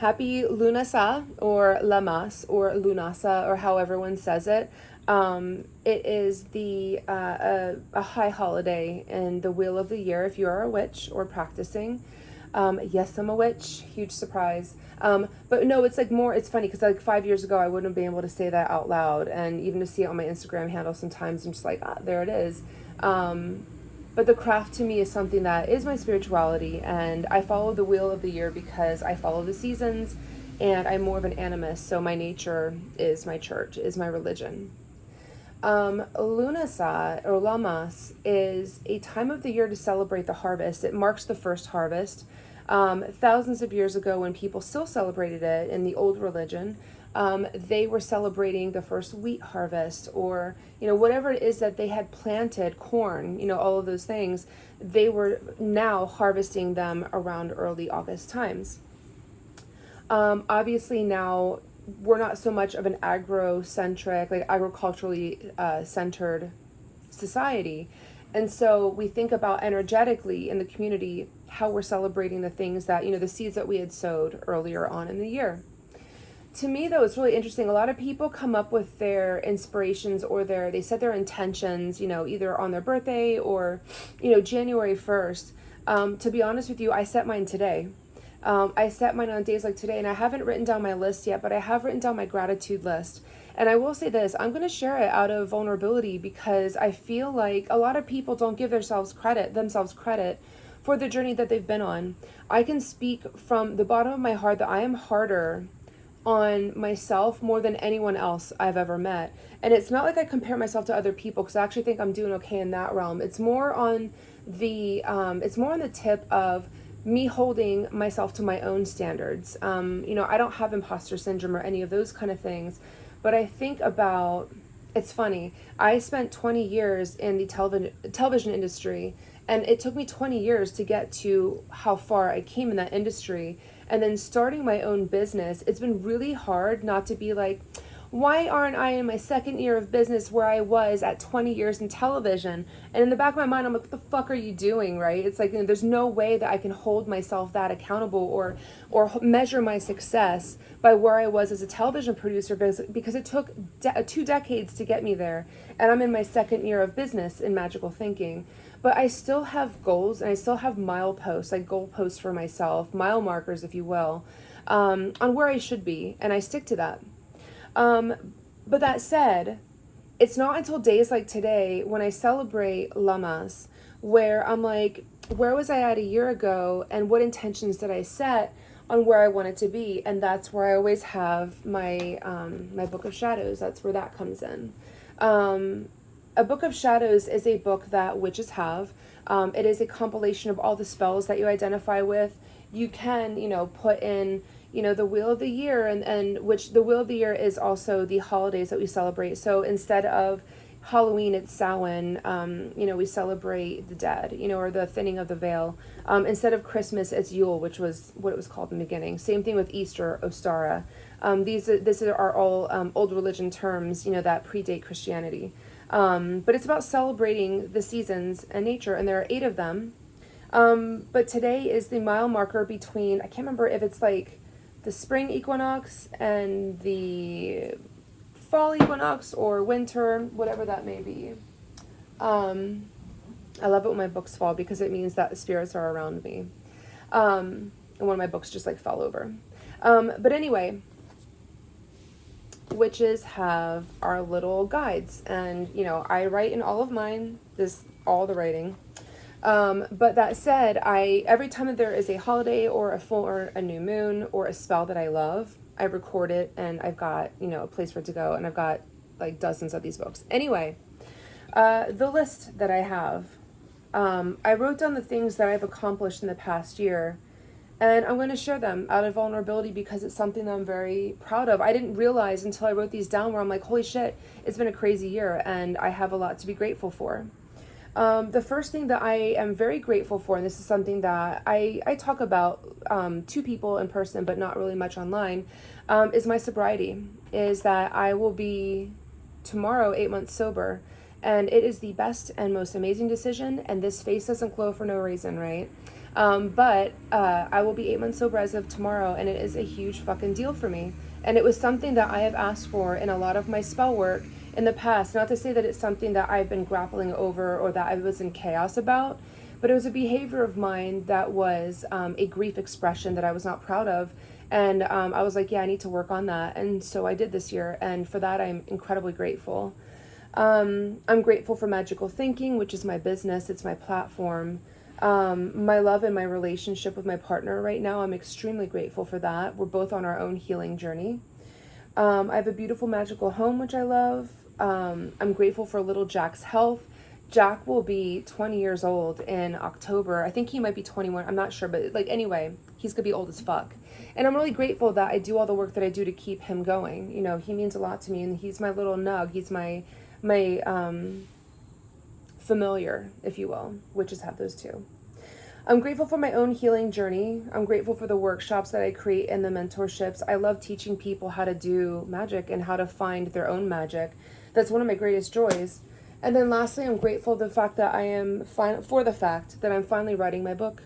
Happy Lughnasagh or Lammas or Lughnasagh or however one says it. It is a high holiday in the wheel of the year if you are a witch or practicing. Yes, I'm a witch. Huge surprise. But no, it's like more, it's funny because like 5 years ago, I wouldn't have been able to say that out loud. And even to see it on my Instagram handle, sometimes I'm just like, there it is. But the craft to me is something that is my spirituality. And I follow the wheel of the year because I follow the seasons and I'm more of an animist. So my nature is my church, is my religion. Lughnasagh or Lammas is a time of the year to celebrate the harvest. It marks the first harvest. Thousands of years ago, when people still celebrated it in the old religion, they were celebrating the first wheat harvest, or whatever it is that they had planted, corn, all of those things. They were now harvesting them around early August times. Obviously now we're not so much of an agricentric, like agriculturally centered society. And so we think about energetically in the community how we're celebrating the things that, the seeds that we had sowed earlier on in the year. To me, though, it's really interesting. A lot of people come up with their inspirations or they set their intentions, either on their birthday or, January 1st. To be honest with you, I set mine today. I set mine on days like today, and I haven't written down my list yet, but I have written down my gratitude list. And I will say this, I'm going to share it out of vulnerability because I feel like a lot of people don't give themselves credit for the journey that they've been on. I can speak from the bottom of my heart that I am harder on myself more than anyone else I've ever met. And it's not like I compare myself to other people because I actually think I'm doing okay in that realm. It's more on the tip of me holding myself to my own standards. I don't have imposter syndrome or any of those kind of things, but I think about, it's funny, I spent 20 years in the television industry, and it took me 20 years to get to how far I came in that industry. And then starting my own business, it's been really hard not to be like, why aren't I in my second year of business where I was at 20 years in television? And in the back of my mind, I'm like, what the fuck are you doing, right? It's like, there's no way that I can hold myself that accountable or measure my success by where I was as a television producer because it took 2 decades to get me there. And I'm in my second year of business in magical thinking. But I still have goals and I still have mileposts, like goalposts for myself, mile markers, if you will, on where I should be. And I stick to that. But that said, it's not until days like today when I celebrate Lammas where I'm like, where was I at a year ago and what intentions did I set on where I wanted to be? And that's where I always have my Book of Shadows. That's where that comes in. A Book of Shadows is a book that witches have. It is a compilation of all the spells that you identify with. You can, put in the wheel of the year and which the wheel of the year is also the holidays that we celebrate. So instead of Halloween, it's Samhain, we celebrate the dead, or the thinning of the veil. Instead of Christmas, it's Yule, which was what it was called in the beginning. Same thing with Easter, Ostara. These are all old religion terms, that predate Christianity. But it's about celebrating the seasons and nature, and there are 8 of them. But today is the mile marker between, I can't remember if it's like the spring equinox and the fall equinox or winter, whatever that may be. I love it when my books fall because it means that the spirits are around me. And one of my books just like fell over. But anyway, witches have our little guides, and I write in all of mine, all the writing. But that said, every time that there is a holiday or a full or a new moon or a spell that I love, I record it, and I've got, a place for it to go, and I've got like dozens of these books. Anyway, the list that I have, I wrote down the things that I've accomplished in the past year, and I'm going to share them out of vulnerability because it's something that I'm very proud of. I didn't realize until I wrote these down where I'm like, holy shit, it's been a crazy year, and I have a lot to be grateful for. The first thing that I am very grateful for, and this is something that I talk about to people in person, but not really much online, is my sobriety, is that I will be tomorrow 8 months sober. And it is the best and most amazing decision, and this face doesn't glow for no reason, right? But I will be 8 months sober as of tomorrow, and it is a huge fucking deal for me. And it was something that I have asked for in a lot of my spell work in the past. Not to say that it's something that I've been grappling over or that I was in chaos about, but it was a behavior of mine that was a grief expression that I was not proud of. And I was like, yeah, I need to work on that. And so I did this year. And for that, I'm incredibly grateful. I'm grateful for Magical Thinking, which is my business. It's my platform. My love and my relationship with my partner right now, I'm extremely grateful for that. We're both on our own healing journey. I have a beautiful magical home, which I love. I'm grateful for little Jack's health. Jack will be 20 years old in October. I think he might be 21. I'm not sure, but like anyway, he's gonna be old as fuck. And I'm really grateful that I do all the work that I do to keep him going. You know, he means a lot to me, and he's my little nug. He's my familiar, if you will, witches have those too. I'm grateful for my own healing journey. I'm grateful for the workshops that I create and the mentorships. I love teaching people how to do magic and how to find their own magic. That's one of my greatest joys. And then lastly, I'm grateful for the fact that I'm finally writing my book.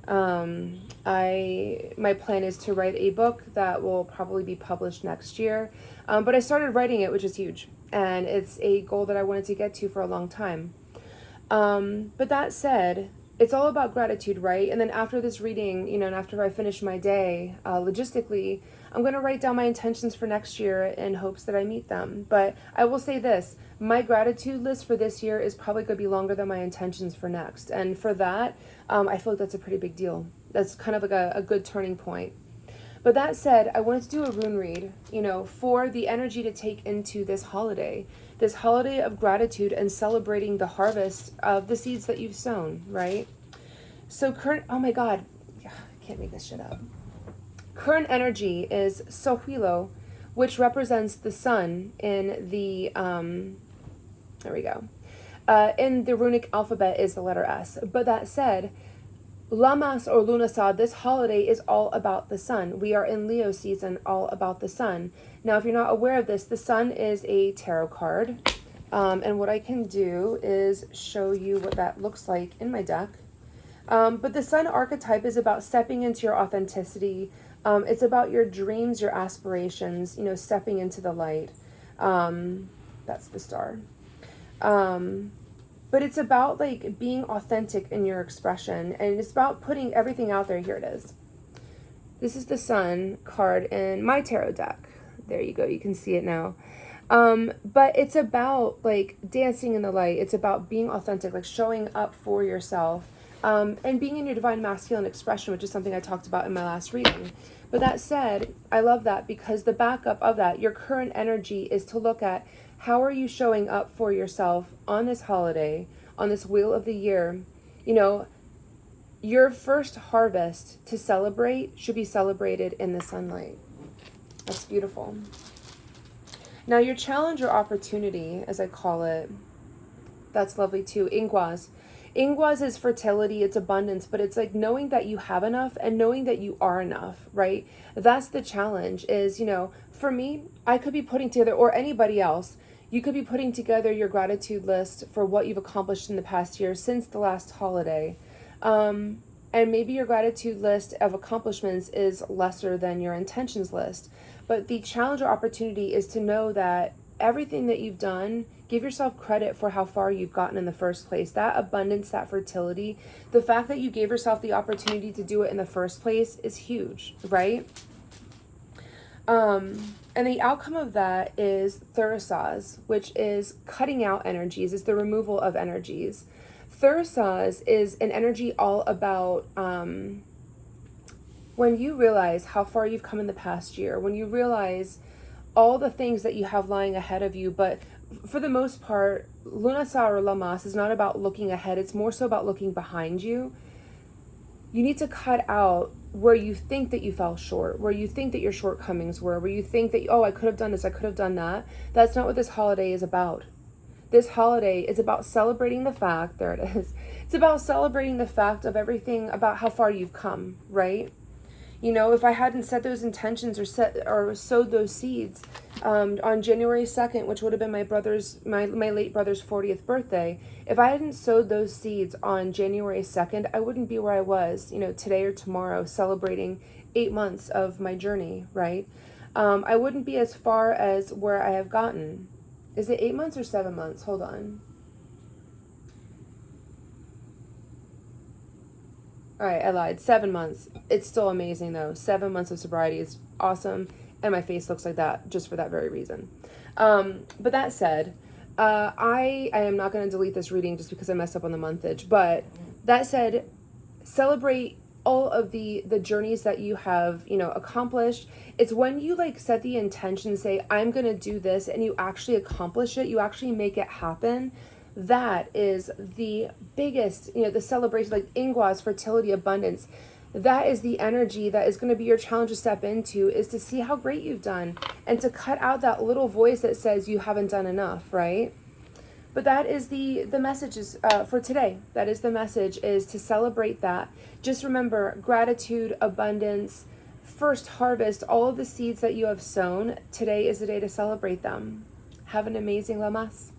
My plan is to write a book that will probably be published next year. But I started writing it, which is huge. And it's a goal that I wanted to get to for a long time. But that said, it's all about gratitude, right? And then after this reading, you know, and after I finish my day, logistically, I'm going to write down my intentions for next year in hopes that I meet them. But I will say this, my gratitude list for this year is probably going to be longer than my intentions for next. And for that, I feel like that's a pretty big deal. That's kind of like a good turning point. But that said, I wanted to do a rune read, you know, for the energy to take into this holiday of gratitude and celebrating the harvest of the seeds that you've sown, right? So oh my God, I can't make this shit up. Current energy is Sohwilo, which represents the sun in the, there we go. In the runic alphabet is the letter S. But that said, Lammas or Lughnasagh, this holiday is all about the sun. We are in Leo season, all about the sun. Now, if you're not aware of this, the sun is a tarot card. And what I can do is show you what that looks like in my deck. But the sun archetype is about stepping into your authenticity. It's about your dreams, your aspirations, you know, stepping into the light. That's the star. But it's about like being authentic in your expression, and it's about putting everything out there. Here it is. This is the sun card in my tarot deck. There you go. You can see it now. But it's about like dancing in the light. It's about being authentic, like showing up for yourself, and being in your divine masculine expression, which is something I talked about in my last reading. But that said, I love that because the backup of that, your current energy is to look at how are you showing up for yourself on this holiday, on this wheel of the year. You know, your first harvest to celebrate should be celebrated in the sunlight. That's beautiful. Now your challenge or opportunity, as I call it, that's lovely too. Ingwas. Ingwas is fertility, it's abundance, but it's like knowing that you have enough and knowing that you are enough, right? That's the challenge is, you know, for me, I could be putting together, or anybody else, you could be putting together your gratitude list for what you've accomplished in the past year since the last holiday. And maybe your gratitude list of accomplishments is lesser than your intentions list. But the challenge or opportunity is to know that everything that you've done, give yourself credit for how far you've gotten in the first place. That abundance, that fertility, the fact that you gave yourself the opportunity to do it in the first place is huge, right? And the outcome of that is Thursaz, which is cutting out energies, is the removal of energies. Thursaz is an energy all about when you realize how far you've come in the past year, when you realize all the things that you have lying ahead of you. But for the most part, Lughnasagh or Lammas is not about looking ahead. It's more so about looking behind you. You need to cut out where you think that you fell short, where you think that your shortcomings were, where you think that, oh, I could have done this, I could have done that. That's not what this holiday is about. This holiday is about celebrating the fact, there it is. It's about celebrating the fact of everything, about how far you've come, right? You know, if I hadn't set those intentions or sowed those seeds on January 2nd, which would have been my late brother's 40th birthday, if I hadn't sowed those seeds on January 2nd, I wouldn't be where I was, you know, today or tomorrow, celebrating 8 months of my journey, right? I wouldn't be as far as where I have gotten. Is it 8 months or 7 months? Hold on. All right, I lied. 7 months. It's still amazing though. 7 months of sobriety is awesome, and my face looks like that just for that very reason. But that said, I am not going to delete this reading just because I messed up on the monthage. But that said, celebrate all of the journeys that you have, you know, accomplished. It's when you like set the intention, say I'm going to do this, and you actually accomplish it, you actually make it happen. That is the biggest, you know, the celebration, like Ingwa's fertility abundance. That is the energy that is going to be your challenge to step into, is to see how great you've done and to cut out that little voice that says you haven't done enough, right? But that is the message is for today. That is the message, is to celebrate that. Just remember, gratitude, abundance, first harvest, all of the seeds that you have sown. Today is the day to celebrate them. Have an amazing Lammas.